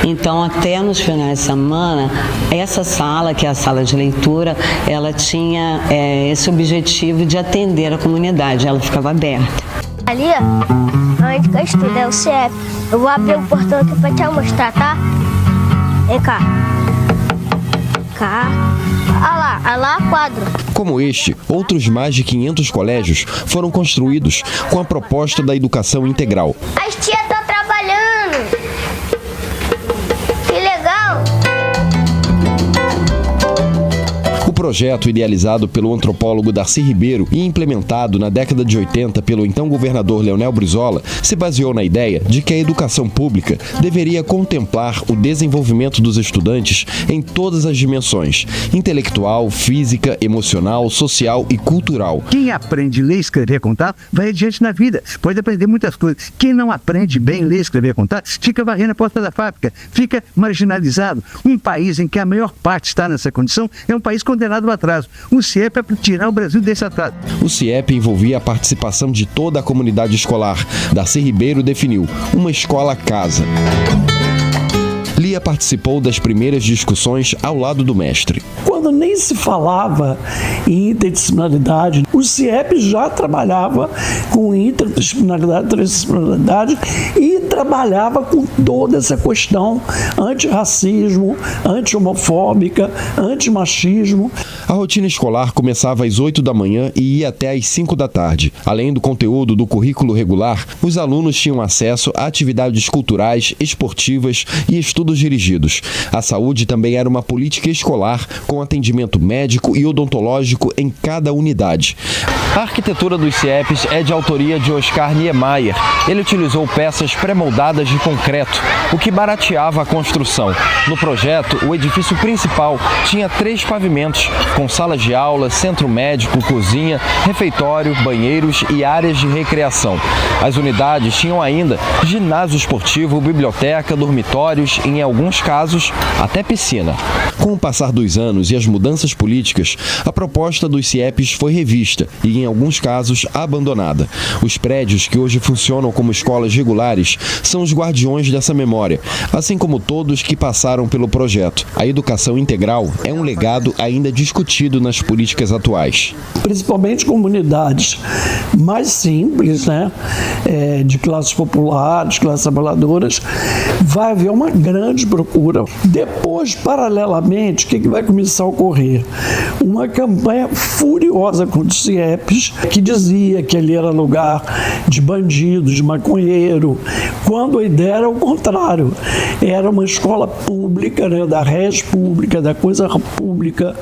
Então, até nos finais de semana, essa sala, que é a sala de leitura, ela tinha esse objetivo de atender a comunidade, ela ficava aberta. Ali, ó, onde que eu estudo é o CIEP. Eu vou abrir o portão aqui pra te mostrar, tá? Vem cá. Olha lá a quadra. Como este, outros mais de 500 colégios foram construídos com a proposta da educação integral. As tia tá trabalhando. Que legal. O projeto, idealizado pelo antropólogo Darcy Ribeiro e implementado na década de 80 pelo então governador Leonel Brizola, se baseou na ideia de que a educação pública deveria contemplar o desenvolvimento dos estudantes em todas as dimensões: intelectual, física, emocional, social e cultural. Quem aprende a ler, escrever, contar, vai adiante na vida, pode aprender muitas coisas. Quem não aprende bem ler, escrever, contar, fica varrendo a porta da fábrica, fica marginalizado. Um país em que a maior parte está nessa condição é um país condenado ao atraso. O CIEP é para tirar o Brasil desse atraso. O CIEP envolvia a participação de toda a comunidade escolar. Darcy Ribeiro definiu uma escola-casa. Lia Ainda participou das primeiras discussões ao lado do mestre. Quando nem se falava em interdisciplinaridade, o CIEP já trabalhava com interdisciplinaridade, transdisciplinaridade e trabalhava com toda essa questão antirracismo, anti-homofóbica, antimachismo. A rotina escolar começava às 8 da manhã e ia até às 5 da tarde. Além do conteúdo do currículo regular, os alunos tinham acesso a atividades culturais, esportivas e estudos dirigidos. A saúde também era uma política escolar, com atendimento médico e odontológico em cada unidade. A arquitetura dos CIEPs é de autoria de Oscar Niemeyer. Ele utilizou peças pré-moldadas de concreto, o que barateava a construção. No projeto, o edifício principal tinha 3 pavimentos, com salas de aula, centro médico, cozinha, refeitório, banheiros e áreas de recreação. As unidades tinham ainda ginásio esportivo, biblioteca, dormitórios e, em alguns casos, até piscina. Com o passar dos anos e as mudanças políticas, a proposta dos CIEPs foi revista e, em alguns casos, abandonada. Os prédios que hoje funcionam como escolas regulares são os guardiões dessa memória, assim como todos que passaram pelo projeto. A educação integral é um legado ainda discutido nas políticas atuais. Principalmente comunidades mais simples, de classes populares, classes trabalhadoras, vai haver uma grande procura. Depois, paralelamente, o que vai começar a ocorrer? Uma campanha furiosa contra os CIEPs, que dizia que ali era lugar de bandidos, de maconheiro, quando a ideia era o contrário. Era uma escola pública, da res pública, da coisa pública,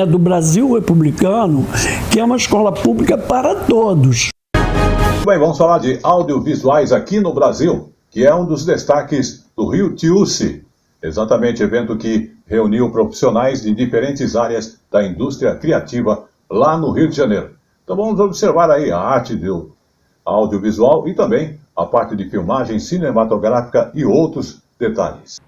do Brasil republicano, que é uma escola pública para todos. Bem, vamos falar de audiovisuais aqui no Brasil, que é um dos destaques do RIUTUSI, exatamente evento que reuniu profissionais de diferentes áreas da indústria criativa lá no Rio de Janeiro. Então vamos observar aí a arte do audiovisual e também a parte de filmagem cinematográfica e outros detalhes.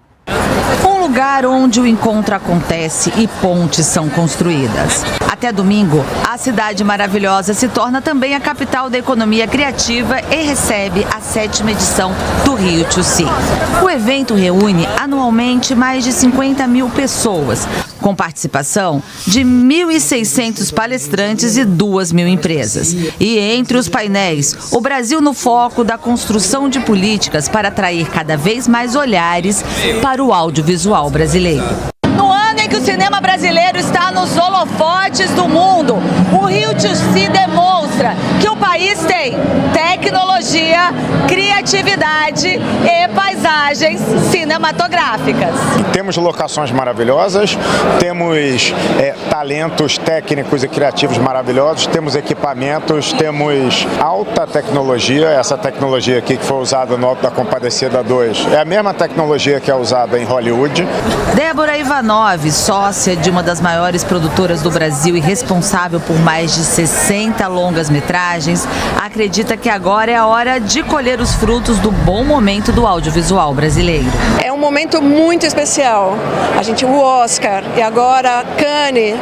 Um lugar onde o encontro acontece e pontes são construídas. Até domingo, a Cidade Maravilhosa se torna também a capital da economia criativa e recebe a 7ª edição do RIUTUSI. O evento reúne anualmente mais de 50 mil pessoas, com participação de 1.600 palestrantes e 2.000 empresas. E entre os painéis, o Brasil no foco da construção de políticas para atrair cada vez mais olhares para o audiovisual brasileiro. No ano em que o cinema brasileiro está nos holofotes do mundo, o RIUTUSI demonstra que o país tem tecnologia, criatividade e paisagens cinematográficas. Temos locações maravilhosas, temos talentos técnicos e criativos maravilhosos, temos equipamentos, temos alta tecnologia. Essa tecnologia aqui que foi usada no Alto da Compadecida 2 é a mesma tecnologia que é usada em Hollywood. Débora Ivanov, sócia de uma das maiores produtoras do Brasil e responsável por mais de 60 longas-metragens, acredita que agora é a hora de colher os frutos do bom momento do audiovisual brasileiro. É um momento muito especial. O Oscar e agora Cannes,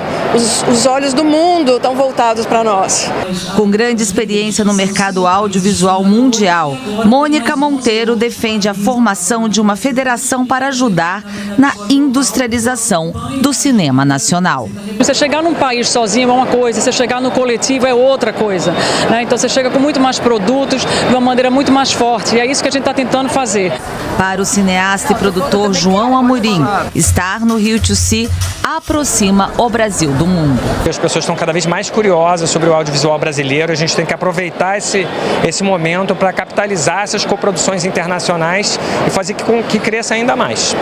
os olhos do mundo estão voltados para nós. Com grande experiência no mercado audiovisual mundial, Mônica Monteiro defende a formação de uma federação para ajudar na industrialização do cinema nacional. Você chegar num país sozinho é uma coisa, você chegar no coletivo é outra coisa. Então você chega com muito mais produtos, de uma maneira muito mais forte. E é isso que a gente está tentando fazer. Para o cineasta e produtor João Amorim, estar no RIUTUSI aproxima o Brasil do mundo. As pessoas estão cada vez mais curiosas sobre o audiovisual brasileiro. A gente tem que aproveitar esse momento para capitalizar essas coproduções internacionais e fazer com que cresça ainda mais.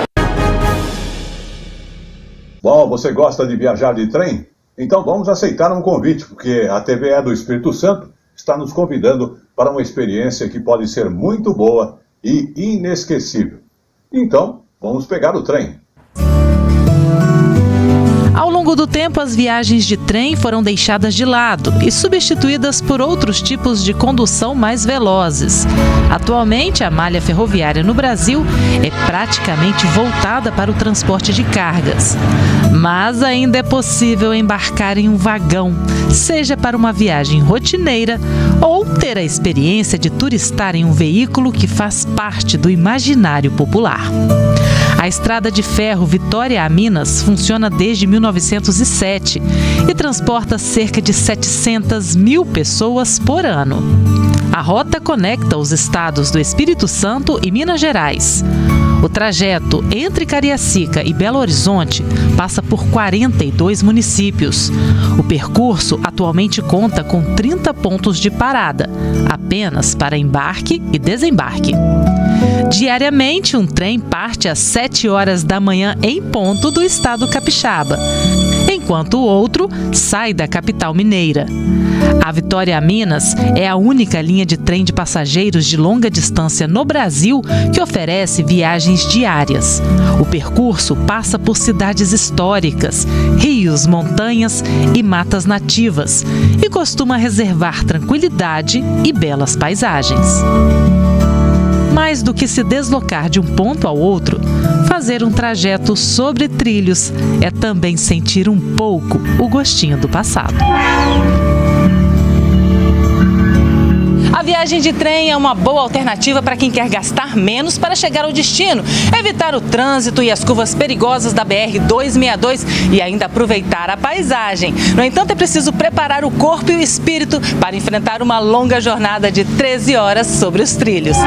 Bom, você gosta de viajar de trem? Então vamos aceitar um convite, porque a TVE do Espírito Santo está nos convidando para uma experiência que pode ser muito boa e inesquecível. Então, vamos pegar o trem. Ao longo do tempo, as viagens de trem foram deixadas de lado e substituídas por outros tipos de condução mais velozes. Atualmente, a malha ferroviária no Brasil é praticamente voltada para o transporte de cargas. Mas ainda é possível embarcar em um vagão, seja para uma viagem rotineira ou ter a experiência de turistar em um veículo que faz parte do imaginário popular. A estrada de ferro Vitória a Minas funciona desde 1907 e transporta cerca de 700 mil pessoas por ano. A rota conecta os estados do Espírito Santo e Minas Gerais. O trajeto entre Cariacica e Belo Horizonte passa por 42 municípios. O percurso atualmente conta com 30 pontos de parada, apenas para embarque e desembarque. Diariamente, um trem parte às 7 horas da manhã em ponto do estado capixaba, enquanto o outro sai da capital mineira. A Vitória a Minas é a única linha de trem de passageiros de longa distância no Brasil que oferece viagens diárias. O percurso passa por cidades históricas, rios, montanhas e matas nativas e costuma reservar tranquilidade e belas paisagens. Mais do que se deslocar de um ponto ao outro, fazer um trajeto sobre trilhos é também sentir um pouco o gostinho do passado. A viagem de trem é uma boa alternativa para quem quer gastar menos para chegar ao destino, evitar o trânsito e as curvas perigosas da BR-262 e ainda aproveitar a paisagem. No entanto, é preciso preparar o corpo e o espírito para enfrentar uma longa jornada de 13 horas sobre os trilhos.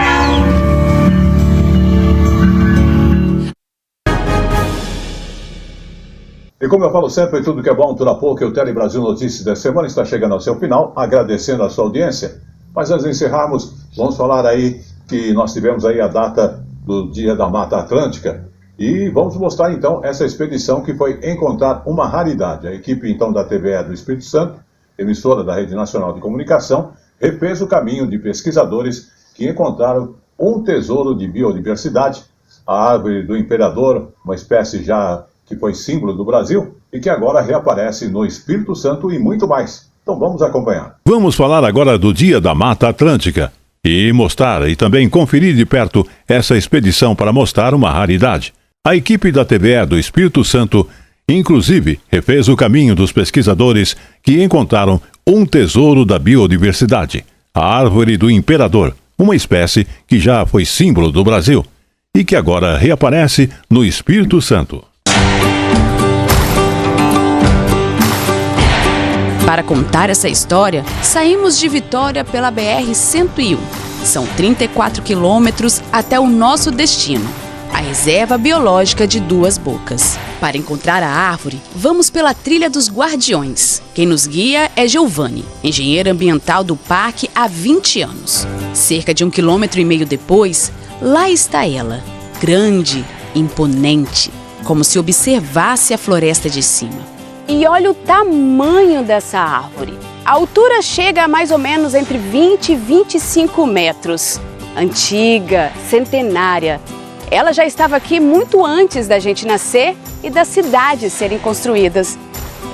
E como eu falo sempre, tudo que é bom dura pouco, e o Telebrasil Notícias da semana está chegando ao seu final, agradecendo a sua audiência. Mas antes de encerrarmos, vamos falar aí que nós tivemos aí a data do Dia da Mata Atlântica e vamos mostrar então essa expedição que foi encontrar uma raridade. A equipe então da TVE do Espírito Santo, emissora da Rede Nacional de Comunicação, refez o caminho de pesquisadores que encontraram um tesouro de biodiversidade, a árvore do imperador, uma espécie já que foi símbolo do Brasil e que agora reaparece no Espírito Santo e muito mais. Então vamos acompanhar. Vamos falar agora do Dia da Mata Atlântica e mostrar e também conferir de perto essa expedição para mostrar uma raridade. A equipe da TVE do Espírito Santo, inclusive, refez o caminho dos pesquisadores que encontraram um tesouro da biodiversidade, a árvore do imperador, uma espécie que já foi símbolo do Brasil e que agora reaparece no Espírito Santo. Para contar essa história, saímos de Vitória pela BR-101. São 34 quilômetros até o nosso destino, a Reserva Biológica de Duas Bocas. Para encontrar a árvore, vamos pela Trilha dos Guardiões. Quem nos guia é Giovanni, engenheiro ambiental do parque há 20 anos. Cerca de 1,5 quilômetro depois, lá está ela, grande, imponente, como se observasse a floresta de cima. E olha o tamanho dessa árvore. A altura chega a mais ou menos entre 20 e 25 metros. Antiga, centenária. Ela já estava aqui muito antes da gente nascer e das cidades serem construídas.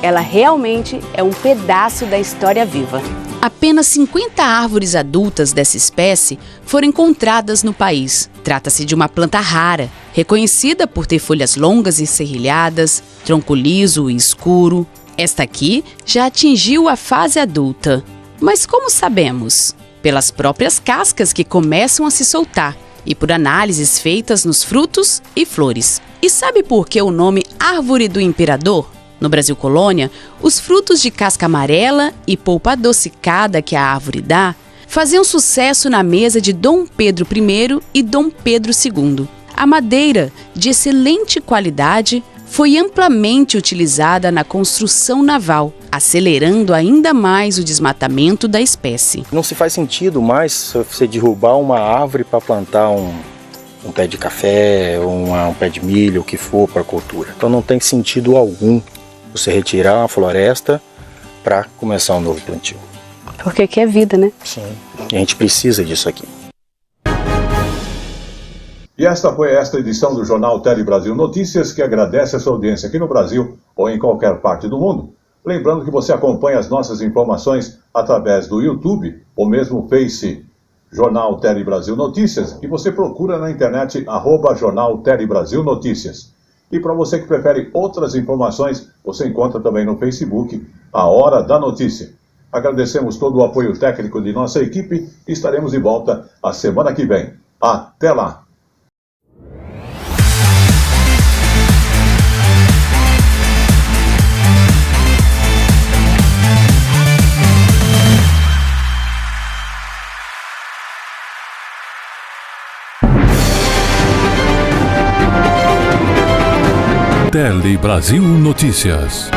Ela realmente é um pedaço da história viva. Apenas 50 árvores adultas dessa espécie foram encontradas no país. Trata-se de uma planta rara, reconhecida por ter folhas longas e serrilhadas, tronco liso e escuro. Esta aqui já atingiu a fase adulta. Mas como sabemos? Pelas próprias cascas que começam a se soltar e por análises feitas nos frutos e flores. E sabe por que o nome Árvore do Imperador? No Brasil Colônia, os frutos de casca amarela e polpa adocicada que a árvore dá faziam sucesso na mesa de Dom Pedro I e Dom Pedro II. A madeira, de excelente qualidade, foi amplamente utilizada na construção naval, acelerando ainda mais o desmatamento da espécie. Não se faz sentido mais você derrubar uma árvore para plantar um pé de café, um pé de milho, o que for para a cultura. Então não tem sentido algum você retirar uma floresta para começar um novo plantio. Porque aqui é vida, né? Sim, e a gente precisa disso aqui. E esta foi esta edição do Jornal Telebrasil Notícias, que agradece a sua audiência aqui no Brasil ou em qualquer parte do mundo. Lembrando que você acompanha as nossas informações através do YouTube ou mesmo Face Jornal Telebrasil Notícias, e você procura na internet @Jornal Telebrasil Notícias. E para você que prefere outras informações, você encontra também no Facebook A Hora da Notícia. Agradecemos todo o apoio técnico de nossa equipe e estaremos de volta a semana que vem. Até lá! Tele Brasil Notícias.